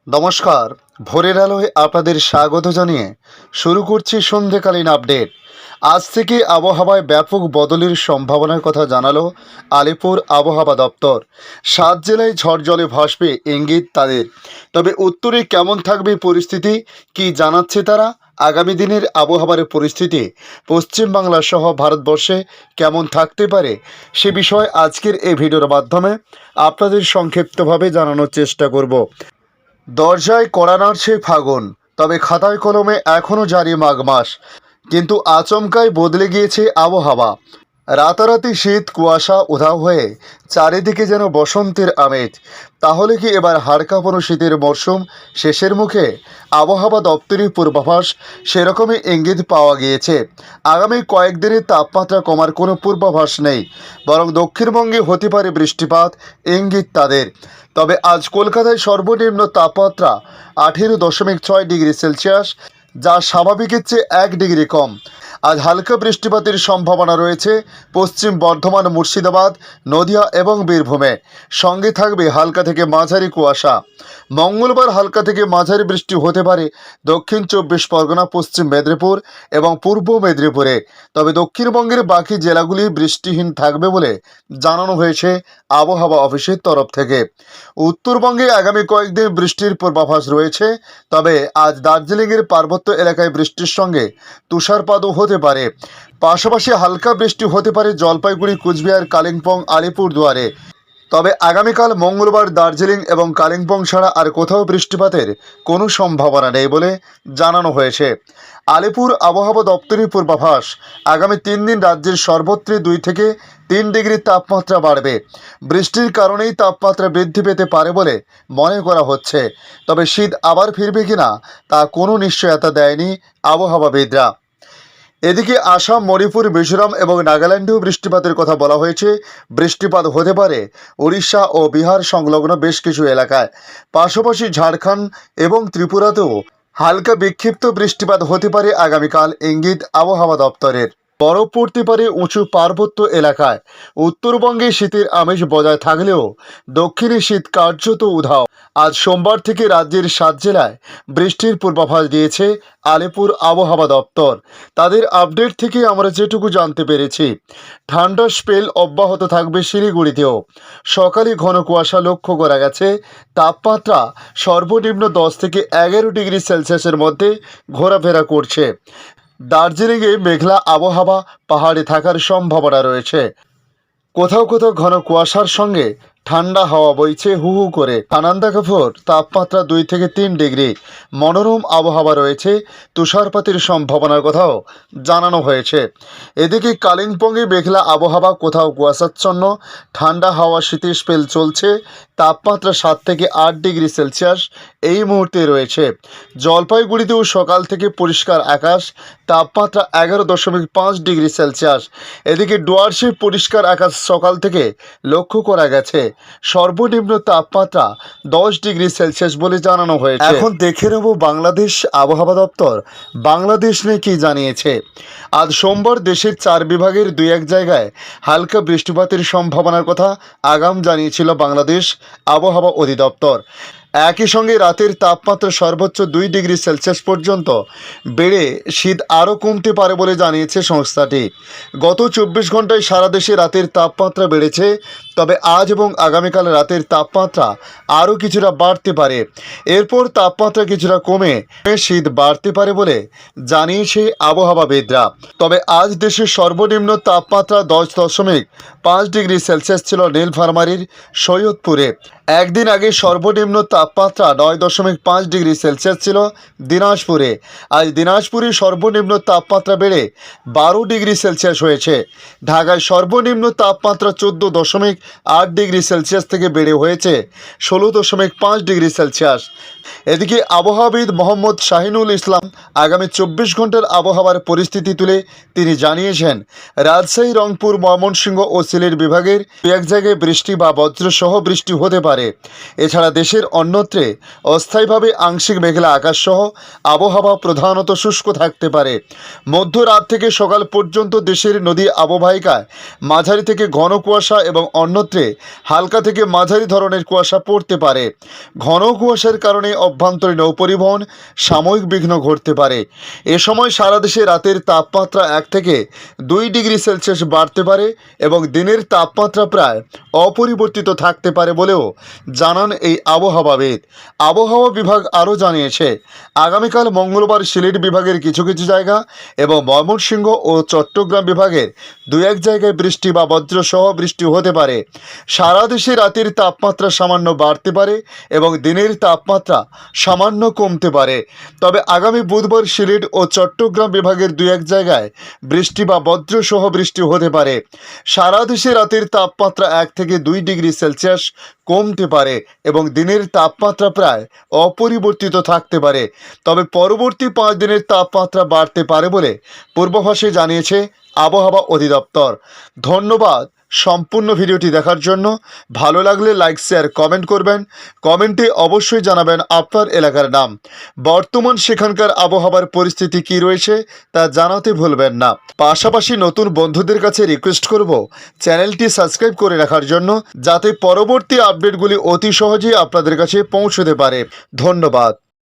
নমস্কার। ভোরের আলোয় আপনাদের স্বাগত জানিয়ে শুরু করছি সন্ধেকালীন আপডেট। আজ থেকে আবহাওয়ায় ব্যাপক বদলের সম্ভাবনার কথা জানালো আলিপুর আবহাওয়া দপ্তর। 7 জেলায় ঝড় জলে ভাসবে ইঙ্গিত তাদের। তবে উত্তরে কেমন থাকবে পরিস্থিতি, কি জানাচ্ছে তারা? আগামী দিনের আবহাওয়ার পরিস্থিতি পশ্চিমবাংলা সহ ভারতবর্ষে কেমন থাকতে পারে সে বিষয়ে আজকের এই ভিডিওর মাধ্যমে আপনাদের সংক্ষিপ্তভাবে জানানোর চেষ্টা করব। দরজায় কড়া নাড়ছে ফাগুন, তবে খাতায় কলমে এখনও জারি মাঘ মাস। কিন্তু আচমকাই বদলে গিয়েছে আবহাওয়া। রাতারাতি শীত কুয়াশা উধাও হয়ে চারিদিকে যেন বসন্তের আমেজ। তাহলে কি এবার হাড় কাঁপানো শীতের মরশুম শেষের মুখে? আবহাওয়া দপ্তরের পূর্বাভাস সেরকমই ইঙ্গিত পাওয়া গিয়েছে। আগামী কয়েকদিনে তাপমাত্রা কমার কোনো পূর্বাভাস নেই, বরং দক্ষিণবঙ্গে হতে পারে বৃষ্টিপাত, ইঙ্গিত তাদের। তবে আজ কলকাতায় সর্বনিম্ন তাপমাত্রা 18.6 ডিগ্রি সেলসিয়াস, যা স্বাভাবিকের চেয়ে 1 ডিগ্রি কম। আজ হালকা বৃষ্টিপাতের সম্ভাবনা রয়েছে পশ্চিম বর্ধমান, মুর্শিদাবাদ, নদিয়া এবং বীরভূমে। সঙ্গে থাকবে হালকা থেকে মাঝারি কুয়াশা। মঙ্গলবার হালকা থেকে মাঝারি বৃষ্টি হতে পারে দক্ষিণ 24 পরগনা, পশ্চিম মেদিনীপুর এবং পূর্ব মেদিনীপুরে। তবে দক্ষিণবঙ্গের বাকি জেলাগুলি বৃষ্টিহীন থাকবে বলে জানানো হয়েছে আবহাওয়া অফিসের তরফ থেকে। উত্তরবঙ্গে আগামী কয়েকদিন বৃষ্টির পূর্বাভাস রয়েছে। তবে আজ দার্জিলিংয়ের পার্বত্য এলাকায় বৃষ্টির সঙ্গে তুষারপাতও হতে পারে। পাশাপাশি হালকা বৃষ্টি হতে পারে জলপাইগুড়ি, কুচবিহার, কালিম্পং, আলিপুরদুয়ারে। তবে আগামীকাল মঙ্গলবার দার্জিলিং এবং কালিম্পং ছাড়া আর কোথাও বৃষ্টিপাতের কোনো সম্ভাবনা নেই বলে জানানো হয়েছে। আলিপুর আবহাওয়া দপ্তরের পূর্বাভাস, আগামী 3 দিন রাজ্যের সর্বত্র 2 থেকে 3 ডিগ্রি তাপমাত্রা বাড়বে। বৃষ্টির কারণেই তাপমাত্রা বৃদ্ধি পেতে পারে বলে মনে করা হচ্ছে। তবে শীত আবার ফিরবে কিনা তা কোনো নিশ্চয়তা দেয়নি আবহাওয়াবিদরা। এদিকে আসাম, মণিপুর, মিজোরাম এবং নাগাল্যান্ডেও বৃষ্টিপাতের কথা বলা হয়েছে। বৃষ্টিপাত হতে পারে উড়িষ্যা ও বিহার সংলগ্ন বেশ কিছু এলাকায়। পাশাপাশি ঝাড়খণ্ড এবং ত্রিপুরাতেও হালকা বিক্ষিপ্ত বৃষ্টিপাত হতে পারে আগামীকাল, ইঙ্গিত আবহাওয়া দপ্তরের। বরফ পড়তে পারে উঁচু পার্বত্য এলাকায়। উত্তরবঙ্গে শীতের আমেজ বজায় থাকলেও দক্ষিণে শীত কার্যত উধাও। আজ সোমবার থেকে রাজ্যের 7 জেলায় বৃষ্টির পূর্বাভাস দিয়েছে আলিপুর আবহাওয়া দপ্তর। তাদের আপডেট থেকে আমরা যেটুকু জানতে পেরেছি, ঠান্ডা স্পেল অব্যাহত থাকবে শিলিগুড়িতেও। সকালে ঘন কুয়াশা লক্ষ্য করা গেছে। তাপমাত্রা সর্বনিম্ন 10 থেকে 11 ডিগ্রি সেলসিয়াসের মধ্যে ঘোরাফেরা করছে। দার্জিলিংয়ে মেঘলা আবহাওয়া, পাহাড়ে থাকার সম্ভাবনা রয়েছে। কোথাও কোথাও ঘন কুয়াশার সঙ্গে ঠান্ডা হাওয়া বইছে হু হু করে। আনন্দকাফর তাপমাত্রা 2 থেকে 3 ডিগ্রি। মনোরম আবহাওয়া রয়েছে। তুষারপাতের সম্ভাবনার কথাও জানানো হয়েছে। এদিকে কালিম্পংয়ে মেঘলা আবহাওয়া, কোথাও কুয়াশাচ্ছন্ন, ঠান্ডা হাওয়া, শীতের স্পেল চলছে। তাপমাত্রা 7 থেকে 8 ডিগ্রি সেলসিয়াস এই মুহূর্তে রয়েছে। জলপাইগুড়িতেও সকাল থেকে পরিষ্কার আকাশ, তাপমাত্রা 11.5 ডিগ্রি সেলসিয়াস। এদিকে ডুয়ার্সে পরিষ্কার আকাশ সকাল থেকে লক্ষ্য করা গেছে। সর্বনিম্ন তাপমাত্রা 10 ডিগ্রি সেলসিয়াস বলে জানানো হয়েছে। এখন দেখে নেব বাংলাদেশ আবহাওয়া দপ্তর বাংলাদেশ নিয়ে কি জানিয়েছে। আজ সোমবার দেশের 4 বিভাগের 2-1 জায়গায় হালকা বৃষ্টিপাতের সম্ভাবনার কথা আগাম জানিয়েছিল বাংলাদেশ আবহাওয়া অধিদপ্তর। একই সঙ্গে রাতের তাপমাত্রা সর্বোচ্চ 2 ডিগ্রি সেলসিয়াস পর্যন্ত বেড়ে শীত আরও কমতে পারে বলে জানিয়েছে সংস্থাটি। গত 24 ঘন্টায় সারা দেশে রাতের তাপমাত্রা বেড়েছে। তবে আজ এবং আগামীকাল রাতের তাপমাত্রা আরও কিছুটা বাড়তে পারে। এরপর তাপমাত্রা কিছুটা কমে শীত বাড়তে পারে বলে জানিয়েছে আবহাওয়াবিদরা। তবে আজ দেশের সর্বনিম্ন তাপমাত্রা 10.5 ডিগ্রি সেলসিয়াস ছিল নীলফামারীর সৈয়দপুরে। একদিন আগে সর্বনিম্ন তাপমাত্রা 9.5 ডিগ্রি সেলসিয়াস ছিল দিনাজপুরে। আজ দিনাজপুরে সর্বনিম্ন তাপমাত্রা বেড়ে 12 ডিগ্রি সেলসিয়াস হয়েছে। ঢাকায় সর্বনিম্ন তাপমাত্রা 14.8 ডিগ্রি সেলসিয়াস থেকে বেড়ে হয়েছে 16.5 ডিগ্রি সেলসিয়াস। এদিকে আবহাওয়াবিদ মোহাম্মদ শাহিনুল ইসলাম আগামী 24 ঘন্টার আবহাওয়ার পরিস্থিতি তুলে তিনি জানিয়েছেন, রাজশাহী, রংপুর, ময়মনসিংহ ও সিলেট বিভাগের 1 জায়গায় বৃষ্টি বা বজ্রসহ বৃষ্টি হতে পারে। পারে। এছাড়া দেশের অন্যত্রে অস্থায়ীভাবে আংশিক মেঘলা আকাশ সহ আবহাওয়া প্রধানত শুষ্ক থাকতে পারে। মধ্যরাত থেকে সকাল পর্যন্ত দেশের নদী অববাহিকায় মাঝারি থেকে ঘন কুয়াশা এবং অন্যত্রে হালকা থেকে মাঝারি ধরনের কুয়াশা পড়তে পারে। ঘন কুয়াশার কারণে অভ্যন্তরীণ নৌপরিবহন সাময়িক বিঘ্ন ঘটতে পারে। এ সময় সারা দেশে রাতের তাপমাত্রা 1 থেকে 2 ডিগ্রি সেলসিয়াস বাড়তে পারে এবং দিনের তাপমাত্রা প্রায় অপরিবর্তিত থাকতে পারে বলেও জানান এই আবহাওয়াবিদ। আবহাওয়া বিভাগ আরও জানিয়েছে, আগামীকাল মঙ্গলবার সিলেট বিভাগের কিছু কিছু জায়গা এবং ময়মনসিংহ ও চট্টগ্রাম বিভাগের 2-1 জায়গায় বৃষ্টি বা বজ্রসহ বৃষ্টি হতে পারে। সারা দেশে রাতের তাপমাত্রা সামান্য বাড়তে পারে এবং দিনের তাপমাত্রা সামান্য কমতে পারে। তবে আগামী বুধবার সিলেট ও চট্টগ্রাম বিভাগের 2-1 জায়গায় বৃষ্টি বা বজ্রসহ বৃষ্টি হতে পারে। সারা দেশে রাতের তাপমাত্রা 1 থেকে 2 ডিগ্রি সেলসিয়াস কমতে পারে এবং দিনের তাপমাত্রা প্রায় অপরিবর্তিত থাকতে পারে। তবে পরবর্তী 5 দিনের তাপমাত্রা বাড়তে পারে বলে পূর্বাভাসে জানিয়েছে আবহাওয়া অধিদপ্তর। ধন্যবাদ সম্পূর্ণ ভিডিওটি দেখার জন্য। ভালো লাগলে লাইক, শেয়ার, কমেন্ট করবেন। কমেন্টে অবশ্যই জানাবেন আপনার এলাকার নাম। বর্তমান সেখানকার আবহাওয়ার পরিস্থিতি কী রয়েছে তা জানাতে ভুলবেন না। পাশাপাশি নতুন বন্ধুদের কাছে রিকোয়েস্ট করব চ্যানেলটি সাবস্ক্রাইব করে রাখার জন্য, যাতে পরবর্তী আপডেটগুলি অতি সহজেই আপনাদের কাছে পৌঁছতে পারে। ধন্যবাদ।